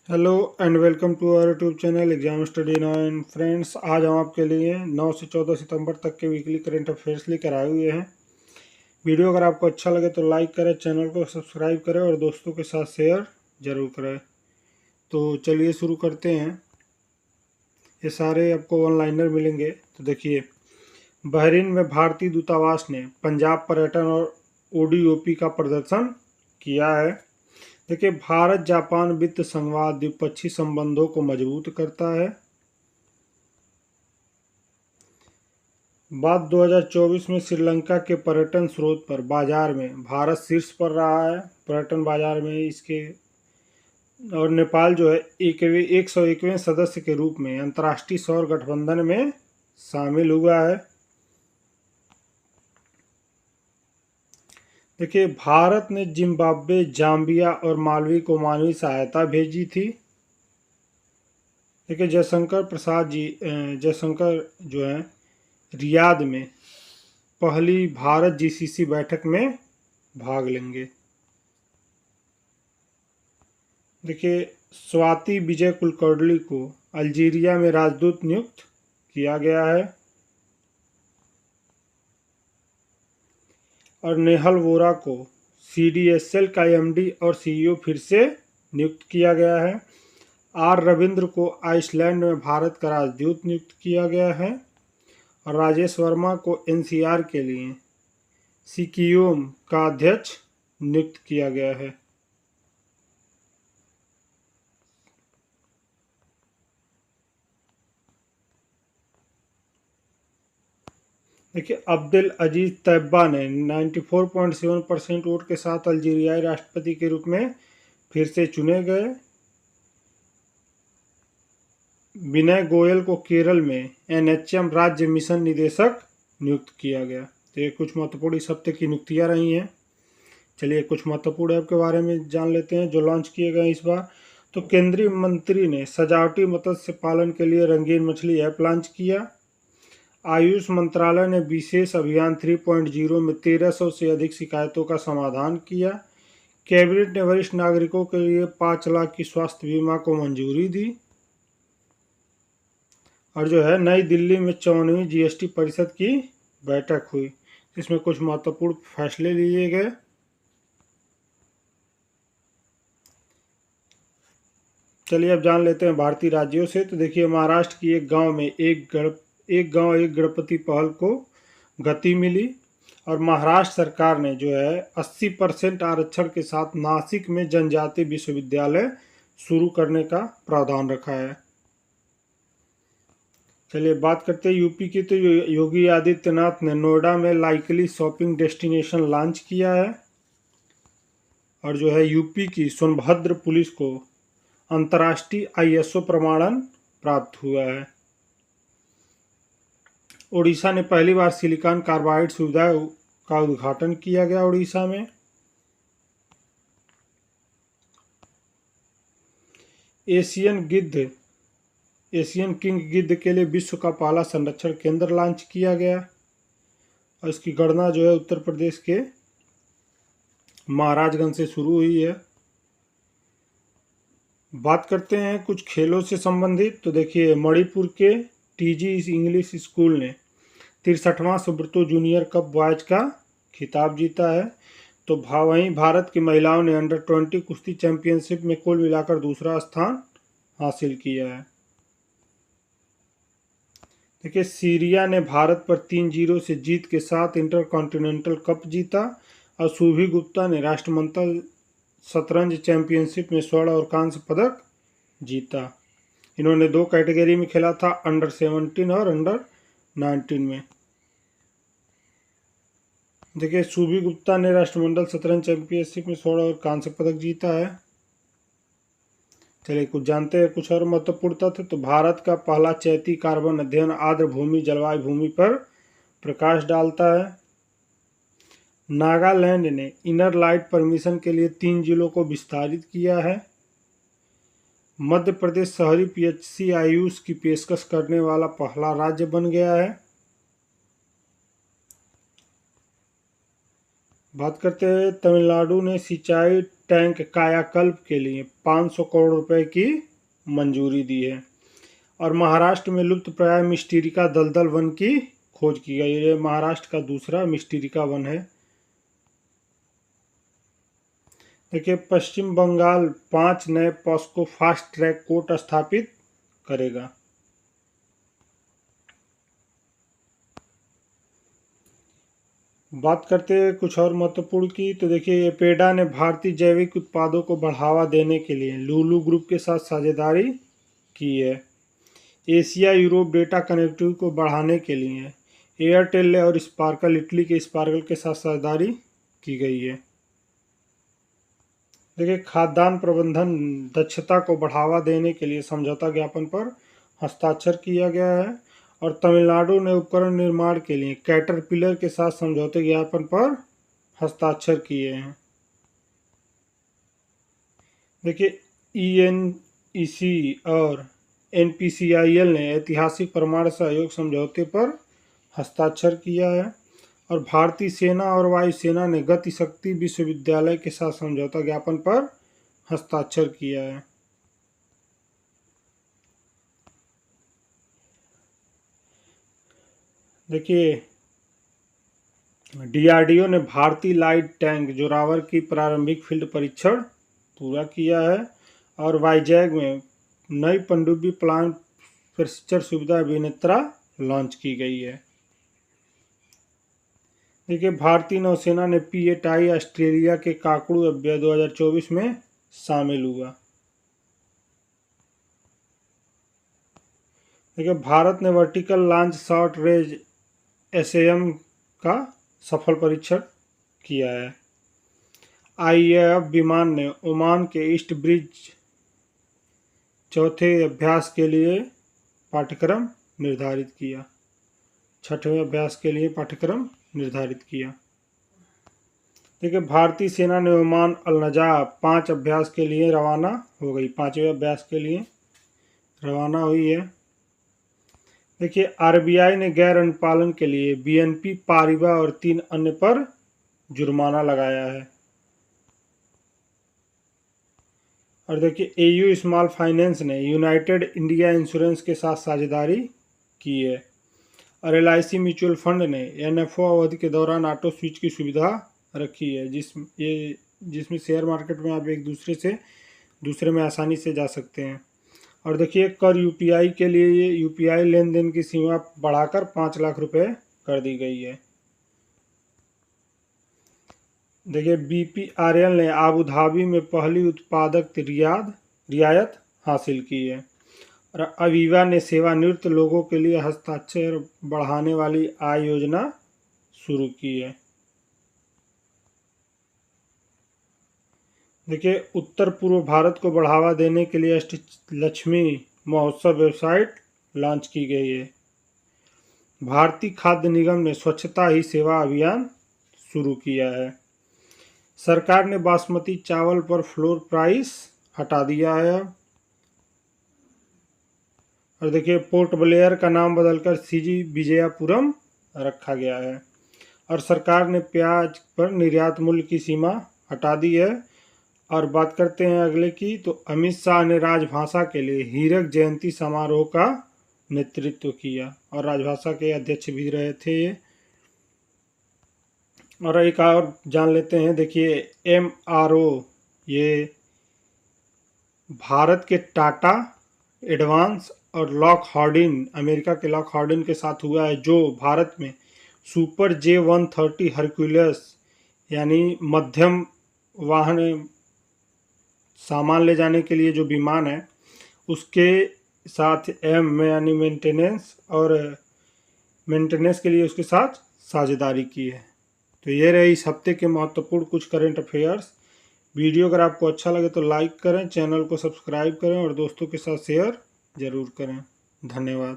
Hello and welcome to our YouTube channel exam study 9 friends. आज हम आपके लिए 9 से 14 सितंबर तक के वीकली करंट अफेयर्स लेकर आए हुए हैं। वीडियो अगर आपको अच्छा लगे तो लाइक करें, चैनल को सब्सक्राइब करें और दोस्तों के साथ शेयर जरूर करें। तो चलिए शुरू करते हैं। ये सारे आपको ऑनलाइनर मिलेंगे। तो देखिए, बहरीन में भारतीय दूतावास ने पंजाब पर्यटन और ओडीओपी का प्रदर्शन किया है। देखिए, भारत जापान वित्त संवाद द्विपक्षीय संबंधों को मजबूत करता है। बात 2024 में श्रीलंका के पर्यटन स्रोत पर बाजार में भारत शीर्ष पर रहा है, पर्यटन बाजार में इसके। और नेपाल जो है 101वें सदस्य के रूप में अंतर्राष्ट्रीय सौर गठबंधन में शामिल हुआ है। देखिए, भारत ने जिम्बाब्वे, जाम्बिया और मालवी को मानवीय सहायता भेजी थी। देखिए, जयशंकर जो है रियाद में पहली भारत जीसीसी बैठक में भाग लेंगे। देखिए, स्वाति विजय कुलकर्णी को अल्जीरिया में राजदूत नियुक्त किया गया है। और नेहल वोरा को सीडीएसएल का एमडी और सीईओ फिर से नियुक्त किया गया है। आर रविंद्र को आइसलैंड में भारत का राजदूत नियुक्त किया गया है। और राजेश वर्मा को एनसीआर के लिए सिकियोम का अध्यक्ष नियुक्त किया गया है। देखिए, अब्देल अजीज तैयबा ने 94.7% वोट के साथ अल्जीरियाई राष्ट्रपति के रूप में फिर से चुने गए। विनय गोयल को केरल में एनएचएम राज्य मिशन निदेशक नियुक्त किया गया। तो ये कुछ महत्वपूर्ण इस हफ्ते की नियुक्तियां रही हैं। चलिए, कुछ महत्वपूर्ण ऐप के बारे में जान लेते हैं जो लॉन्च किए गए इस बार। तो केंद्रीय मंत्री ने सजावटी मत्स्य पालन के लिए रंगीन मछली ऐप लॉन्च किया। आयुष मंत्रालय ने विशेष अभियान 3.0 में 1300 से अधिक शिकायतों का समाधान किया। कैबिनेट ने वरिष्ठ नागरिकों के लिए 5 लाख की स्वास्थ्य बीमा को मंजूरी दी। और जो है नई दिल्ली में 54वीं जीएसटी परिषद की बैठक हुई, इसमें कुछ महत्वपूर्ण फैसले लिए गए। चलिए अब जान लेते हैं भारतीय राज्यों से। तो देखिए, महाराष्ट्र की एक गांव में एक गांव एक गणपति पहल को गति मिली। और महाराष्ट्र सरकार ने जो है 80% आरक्षण के साथ नासिक में जनजातीय विश्वविद्यालय शुरू करने का प्रावधान रखा है। चलिए बात करते हैं यूपी की। तो योगी आदित्यनाथ ने नोएडा में लाइकली शॉपिंग डेस्टिनेशन लॉन्च किया है। और जो है यूपी की सोनभद्र पुलिस को अंतर्राष्ट्रीय आईएसओ प्रमाणन प्राप्त हुआ है। ओडिशा ने पहली बार सिलिकॉन कार्बाइड सुविधा का उद्घाटन किया गया ओडिशा में। एशियन किंग गिद्ध के लिए विश्व का पहला संरक्षण केंद्र लॉन्च किया गया। और इसकी गणना जो है उत्तर प्रदेश के महाराजगंज से शुरू हुई है। बात करते हैं कुछ खेलों से संबंधित। तो देखिए, मणिपुर के टीजी इंग्लिश स्कूल ने 63वां सुब्रतो जूनियर कप बॉयज का खिताब जीता है। तो वहीं भारत की महिलाओं ने अंडर 20 कुश्ती चैंपियनशिप में कुल मिलाकर दूसरा स्थान हासिल किया है। देखिए, सीरिया ने भारत पर 3-0 से जीत के साथ इंटरकॉन्टिनेंटल कप जीता। और सुभी गुप्ता ने राष्ट्रमंडल शतरंज चैंपियनशिप में स्वर्ण और कांस्य पदक जीता। इन्होंने 2 कैटेगरी में खेला था, अंडर 17 और अंडर 19 में। देखिए, सुभी गुप्ता ने राष्ट्रमंडल शतरंज चैंपियनशिप में स्वर्ण और कांस्य पदक जीता है। चलिए कुछ जानते हैं कुछ और महत्वपूर्ण तथ्य। तो भारत का पहला चैती कार्बन अध्ययन आर्द्र भूमि जलवायु भूमि पर प्रकाश डालता है। नागालैंड ने इनर लाइट परमिशन के लिए 3 जिलों को विस्तारित किया है। मध्य प्रदेश शहरी पीएचसी आयुष की पेशकश करने वाला पहला राज्य बन गया है। बात करते हैं, तमिलनाडु ने सिंचाई टैंक कायाकल्प के लिए 500 करोड़ रुपए की मंजूरी दी है। और महाराष्ट्र में लुप्तप्राय मिस्टीरिका दलदल वन की खोज की गई। ये महाराष्ट्र का दूसरा मिस्टीरिका वन है। देखिए, पश्चिम बंगाल 5 नए पॉस्को फास्ट ट्रैक कोर्ट स्थापित करेगा। बात करते हैं कुछ और महत्वपूर्ण की, तो देखिए, एपेडा ने भारतीय जैविक उत्पादों को बढ़ावा देने के लिए लुलु ग्रुप के साथ साझेदारी की है। एशिया यूरोप डेटा कनेक्टिविटी को बढ़ाने के लिए एयरटेल और स्पार्कल, इटली के स्पार्कल के साथ साझेदारी की गई है। देखिए, खाद्यान्न प्रबंधन दक्षता को बढ़ावा देने के लिए समझौता ज्ञापन पर हस्ताक्षर किया गया है। और तमिलनाडु ने उपकरण निर्माण के लिए कैटरपिलर के साथ समझौते ज्ञापन पर हस्ताक्षर किए हैं। देखिए, ENEC और NPCIL ने ऐतिहासिक परमाणु सहयोग समझौते पर हस्ताक्षर किया है। और भारतीय सेना और वायुसेना ने गति शक्ति विश्वविद्यालय के साथ समझौता ज्ञापन पर हस्ताक्षर किया है। देखिए, DRDO ने भारतीय लाइट टैंक जोरावर की प्रारंभिक फील्ड परीक्षण पूरा किया है। और वाईजैग में नई पनडुब्बी प्लांट प्रशिक्षण सुविधा अभिनेत्रा लॉन्च की गई है। देखिए, भारतीय नौसेना ने P8I ऑस्ट्रेलिया के काकड़ू अभ्यास 2024 में शामिल हुआ। देखिए, भारत ने vertical launch short range SAM का सफल परीक्षण किया है। IAF विमान ने ओमान के ईस्ट ब्रिज चौथे अभ्यास के लिए पाठ्यक्रम निर्धारित किया। छठवें अभ्यास के लिए पाठ्यक्रम निर्धारित किया। देखिए, भारतीय सेना ने ओमान अल-नजाफ 5 अभ्यास के लिए रवाना हो गई। 5वें अभ्यास के लिए रवाना हुई है। देखिए, RBI ने गैर अनुपालन के लिए BNP पारिबा और 3 अन्य पर जुर्माना लगाया है। और देखिए, AU स्मॉल फाइनेंस ने यूनाइटेड इंडिया इंश्योरेंस के साथ साझेदारी की है। और LIC म्यूचुअल फंड ने NFO अवधि के दौरान ऑटो स्विच की सुविधा रखी है, जिसमें शेयर मार्केट में आप एक दूसरे से दूसरे में आसानी से जा सकते हैं। और देखिए, कर UPI के लिए ये UPI लेन देन की सीमा बढ़ाकर 5 लाख रुपए कर दी गई है। देखिए, BPRL ने आबू धाबी में पहली उत्पादक रियायत हासिल की है। और अवीवा ने सेवानिवृत्त लोगों के लिए हस्ताक्षर बढ़ाने वाली आय योजना शुरू की है। देखिए, उत्तर पूर्व भारत को बढ़ावा देने के लिए अष्टलक्ष्मी महोत्सव वेबसाइट लॉन्च की गई है। भारतीय खाद्य निगम ने स्वच्छता ही सेवा अभियान शुरू किया है। सरकार ने बासमती चावल पर फ्लोर प्राइस हटा दिया है। और देखिए, पोर्ट ब्लेयर का नाम बदलकर CG विजयपुरम रखा गया है। और सरकार ने प्याज पर निर्यात मूल्य की सीमा हटा दी है। और बात करते हैं अगले की, तो अमित शाह ने राजभाषा के लिए हीरक जयंती समारोह का नेतृत्व किया और राजभाषा के अध्यक्ष भी रहे थे ये। और एक और जान लेते हैं, देखिए, MRO ये भारत के टाटा एडवांस और लॉक हार्डिन, अमेरिका के लॉक हार्डिन के साथ हुआ है, जो भारत में सुपर J130 हरक्यूलिस यानी मध्यम वाहन सामान ले जाने के लिए जो विमान है, उसके साथ M यानी मेंटेनेंस के लिए उसके साथ साझेदारी की है। तो ये रहे इस हफ्ते के महत्वपूर्ण कुछ करंट अफेयर्स। वीडियो अगर आपको अच्छा लगे तो लाइक करें, चैनल को सब्सक्राइब करें और दोस्तों के साथ शेयर ज़रूर करें। धन्यवाद।